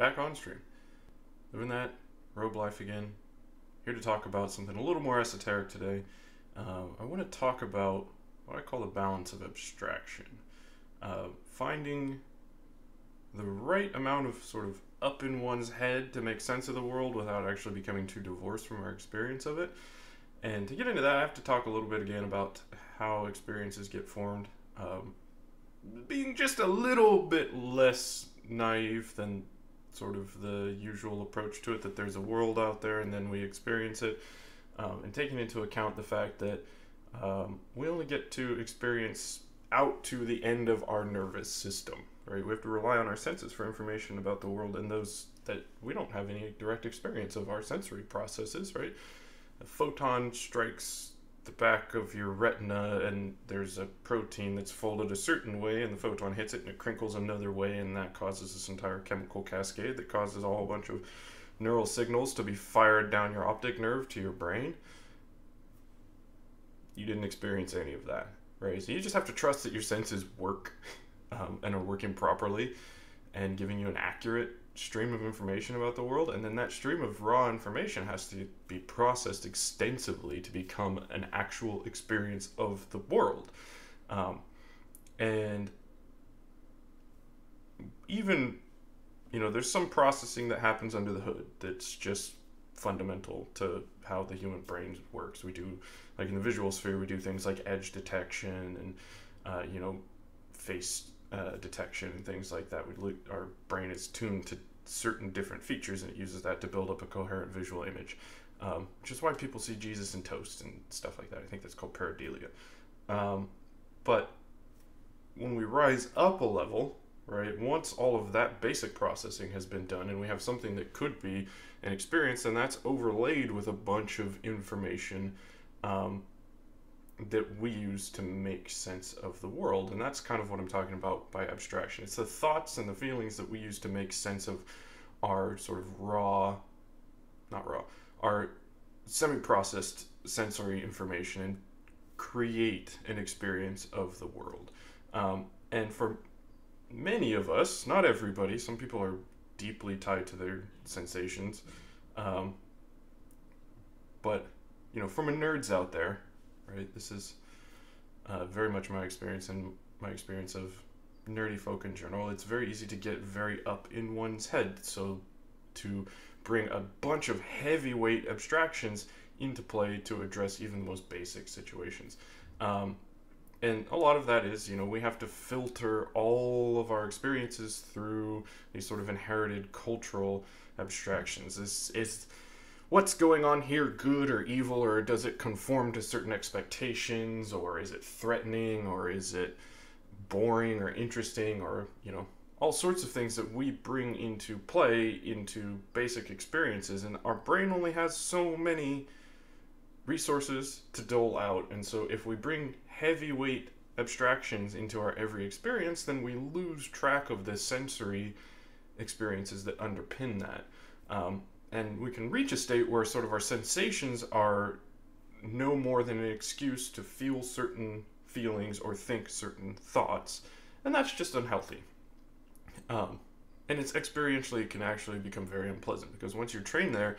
back on stream. Living that robe life again. Here to talk about something a little more esoteric today. I want to talk about what I call the balance of abstraction. Finding the right amount of sort of up in one's head to make sense of the world without actually becoming too divorced from our experience of it. And to get into that, I have to talk a little bit again about how experiences get formed. Being just a little bit less naive than sort of the usual approach to it, that there's a world out there and then we experience it, and taking into account the fact that we only get to experience out to the end of our nervous system, right? We have to rely on our senses for information about the world, and those that we don't have any direct experience of our sensory processes, right? A photon strikes the back of your retina and there's a protein that's folded a certain way, and the photon hits it and it crinkles another way, and that causes this entire chemical cascade that causes a whole bunch of neural signals to be fired down your optic nerve to your brain. You didn't experience any of that, right? So you just have to trust that your senses work and are working properly and giving you an accurate stream of information about the world, and then that stream of raw information has to be processed extensively to become an actual experience of the world. And even, there's some processing that happens under the hood that's just fundamental to how the human brain works. We do, like in the visual sphere, we do things like edge detection and face detection and things like that. Our brain is tuned to certain different features, and it uses that to build up a coherent visual image, which is why people see Jesus in toast and stuff like that. I think that's called pareidolia. But when we rise up a level, right, once all of that basic processing has been done and we have something that could be an experience, and that's overlaid with a bunch of information that we use to make sense of the world. And that's kind of what I'm talking about by abstraction. It's the thoughts and the feelings that we use to make sense of our sort of our semi-processed sensory information and create an experience of the world. And for many of us, not everybody, some people are deeply tied to their sensations. But, from a nerds out there, right, this is very much my experience and my experience of nerdy folk in general. It's very easy to get very up in one's head, so to bring a bunch of heavyweight abstractions into play to address even the most basic situations. And a lot of that is, we have to filter all of our experiences through these sort of inherited cultural abstractions. Is what's going on here good or evil, or does it conform to certain expectations, or is it threatening, or is it boring or interesting, or, all sorts of things that we bring into play into basic experiences. And our brain only has so many resources to dole out, and so if we bring heavyweight abstractions into our every experience, then we lose track of the sensory experiences that underpin that. And we can reach a state where sort of our sensations are no more than an excuse to feel certain feelings or think certain thoughts, and that's just unhealthy. And it's experientially, it can actually become very unpleasant, because once you're trained there,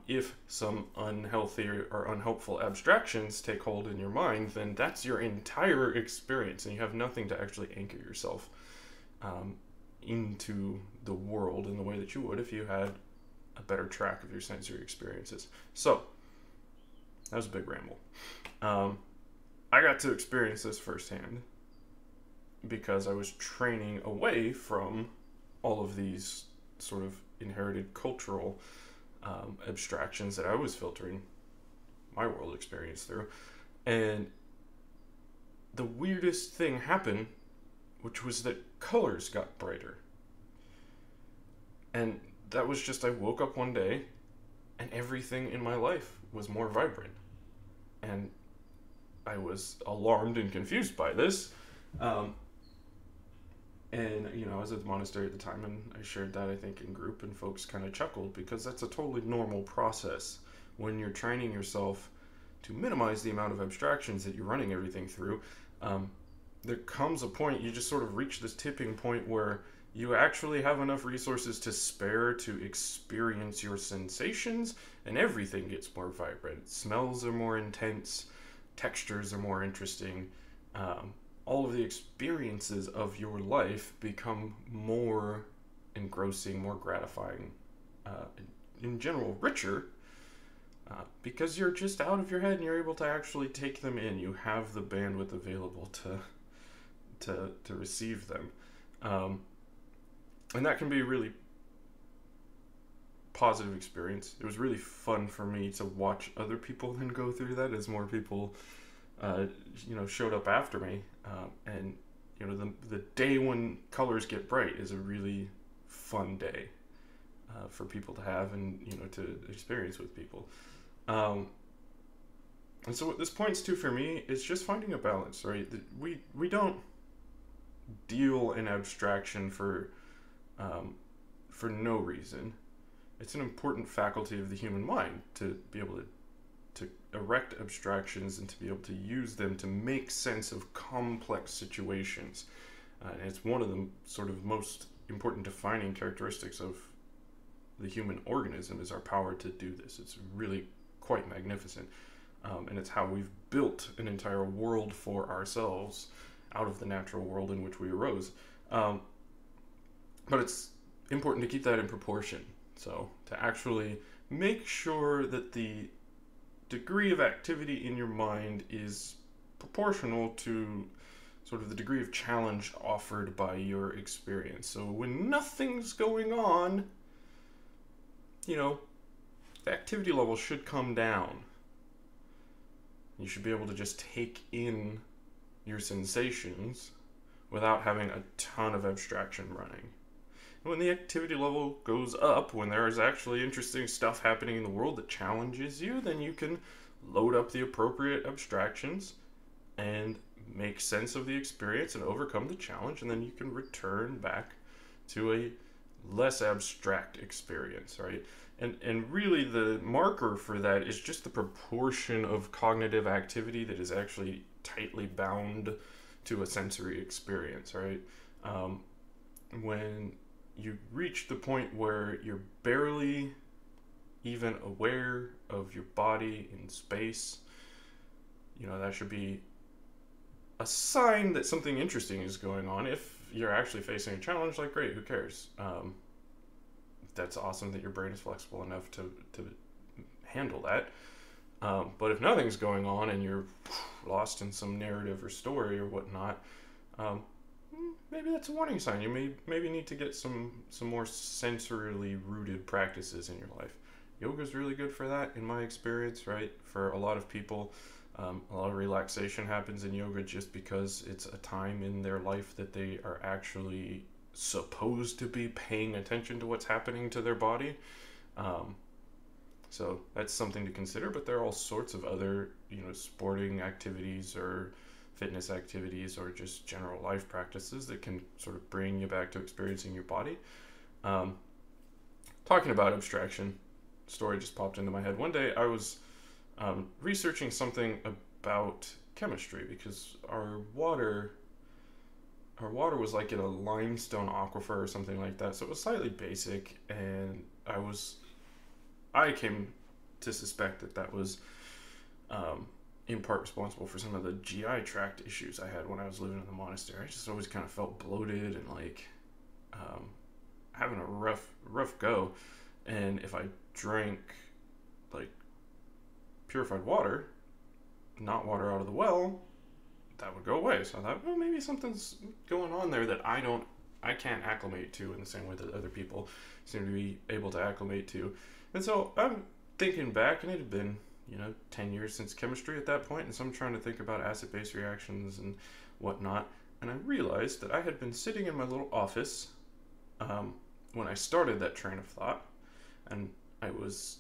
if some unhealthy or unhelpful abstractions take hold in your mind, then that's your entire experience, and you have nothing to actually anchor yourself into the world in the way that you would if you had a better track of your sensory experiences. So, that was a big ramble. I got to experience this firsthand because I was training away from all of these sort of inherited cultural abstractions that I was filtering my world experience through. And the weirdest thing happened, which was that colors got brighter. And that was just, I woke up one day and everything in my life was more vibrant. And I was alarmed and confused by this. And, I was at the monastery at the time, and I shared that, I think, in group, and folks kind of chuckled, because that's a totally normal process when you're training yourself to minimize the amount of abstractions that you're running everything through. There comes a point, you just sort of reach this tipping point where you actually have enough resources to spare to experience your sensations, and everything gets more vibrant. Smells are more intense, textures are more interesting. All of the experiences of your life become more engrossing, more gratifying, in general, richer, because you're just out of your head and you're able to actually take them in. You have the bandwidth available to receive them. And that can be a really positive experience. It was really fun for me to watch other people then go through that as more people, showed up after me. And the day when colors get bright is a really fun day for people to have and to experience with people. And so what this points to for me is just finding a balance, right? We don't deal in abstraction for no reason. It's an important faculty of the human mind to be able to erect abstractions and to be able to use them to make sense of complex situations. And it's one of the sort of most important defining characteristics of the human organism is our power to do this. It's really quite magnificent. And it's how we've built an entire world for ourselves out of the natural world in which we arose. But it's important to keep that in proportion. So to actually make sure that the degree of activity in your mind is proportional to sort of the degree of challenge offered by your experience. So when nothing's going on, the activity level should come down. You should be able to just take in your sensations without having a ton of abstraction running. When the activity level goes up, when there is actually interesting stuff happening in the world that challenges you, then you can load up the appropriate abstractions and make sense of the experience and overcome the challenge, and then you can return back to a less abstract experience, right? And really the marker for that is just the proportion of cognitive activity that is actually tightly bound to a sensory experience, right? When you reach the point where you're barely even aware of your body in space, that should be a sign that something interesting is going on. If you're actually facing a challenge, like, great, who cares? That's awesome that your brain is flexible enough to handle that. But if nothing's going on and you're lost in some narrative or story or whatnot, maybe that's a warning sign. You maybe need to get some more sensorily rooted practices in your life. Yoga is really good for that, in my experience, right? For a lot of people, a lot of relaxation happens in yoga just because it's a time in their life that they are actually supposed to be paying attention to what's happening to their body. So that's something to consider, but there are all sorts of other, sporting activities or fitness activities or just general life practices that can sort of bring you back to experiencing your body. Talking about abstraction, story just popped into my head. One day I was researching something about chemistry because our water was like in a limestone aquifer or something like that, so it was slightly basic, and I came to suspect that was in part responsible for some of the GI tract issues I had when I was living in the monastery. I just always kind of felt bloated and like having a rough go, and if I drank like purified water, not water out of the well, that would go away. So I thought, well, maybe something's going on there that I can't acclimate to in the same way that other people seem to be able to acclimate to. And so I'm thinking back, and it had been 10 years since chemistry at that point, and so I'm trying to think about acid-base reactions and whatnot, and I realized that I had been sitting in my little office when I started that train of thought, and I was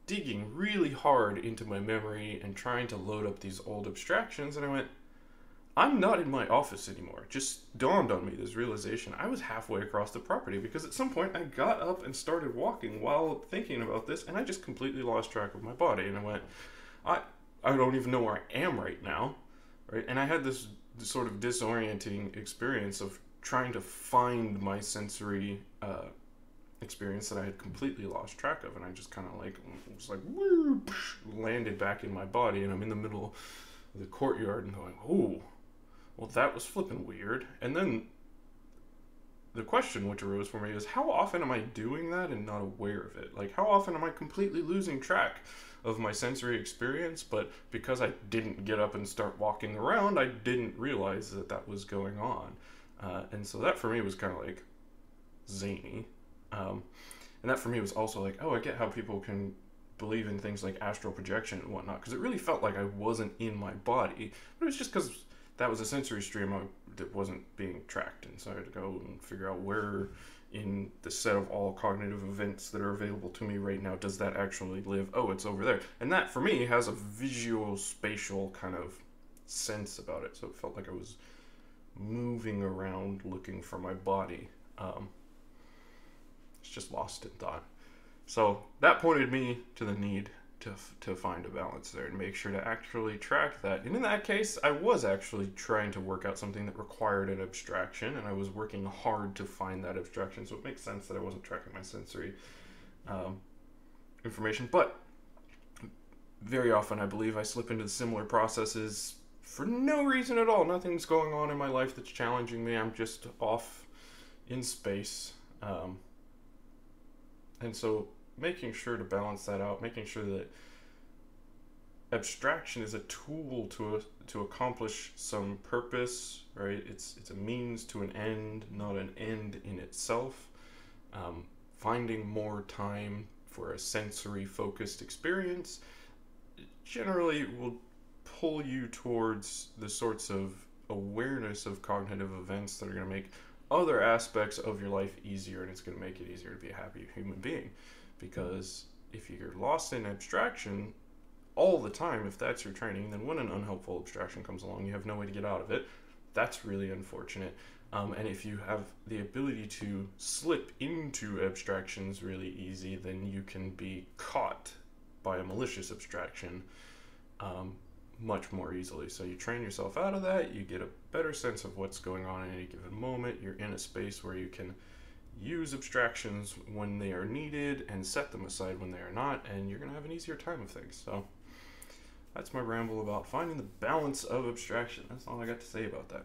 digging really hard into my memory and trying to load up these old abstractions, and I went, I'm not in my office anymore. It just dawned on me, this realization. I was halfway across the property because at some point I got up and started walking while thinking about this, and I just completely lost track of my body, and I went, I don't even know where I am right now, right? And I had this sort of disorienting experience of trying to find my sensory experience that I had completely lost track of, and I just kind of like was like woo, landed back in my body, and I'm in the middle of the courtyard and going, oh, well, that was flipping weird. And then the question which arose for me is, how often am I doing that and not aware of it? Like, how often am I completely losing track of my sensory experience, but because I didn't get up and start walking around, I didn't realize that that was going on. And so that for me was kind of like zany. And that for me was also like, oh, I get how people can believe in things like astral projection and whatnot, because it really felt like I wasn't in my body, but it was just because that was a sensory stream that wasn't being tracked, and so I had to go and figure out where in the set of all cognitive events that are available to me right now does that actually live. Oh, it's over there. And that for me has a visual spatial kind of sense about it, so it felt like I was moving around looking for my body. It's just lost in thought. So that pointed me to the need to find a balance there and make sure to actually track that. And in that case, I was actually trying to work out something that required an abstraction, and I was working hard to find that abstraction. So it makes sense that I wasn't tracking my sensory information. But very often, I believe I slip into similar processes for no reason at all. Nothing's going on in my life that's challenging me. I'm just off in space. And so making sure to balance that out, making sure that abstraction is a tool to accomplish some purpose, right? It's a means to an end, not an end in itself. Finding more time for a sensory focused experience generally will pull you towards the sorts of awareness of cognitive events that are going to make other aspects of your life easier, and it's going to make it easier to be a happy human being. Because if you're lost in abstraction all the time, if that's your training, then when an unhelpful abstraction comes along, you have no way to get out of it. That's really unfortunate. And if you have the ability to slip into abstractions really easy, then you can be caught by a malicious abstraction much more easily. So you train yourself out of that, you get a better sense of what's going on at any given moment. You're in a space where you can use abstractions when they are needed and set them aside when they are not, and you're going to have an easier time of things. So that's my ramble about finding the balance of abstraction. That's all I got to say about that.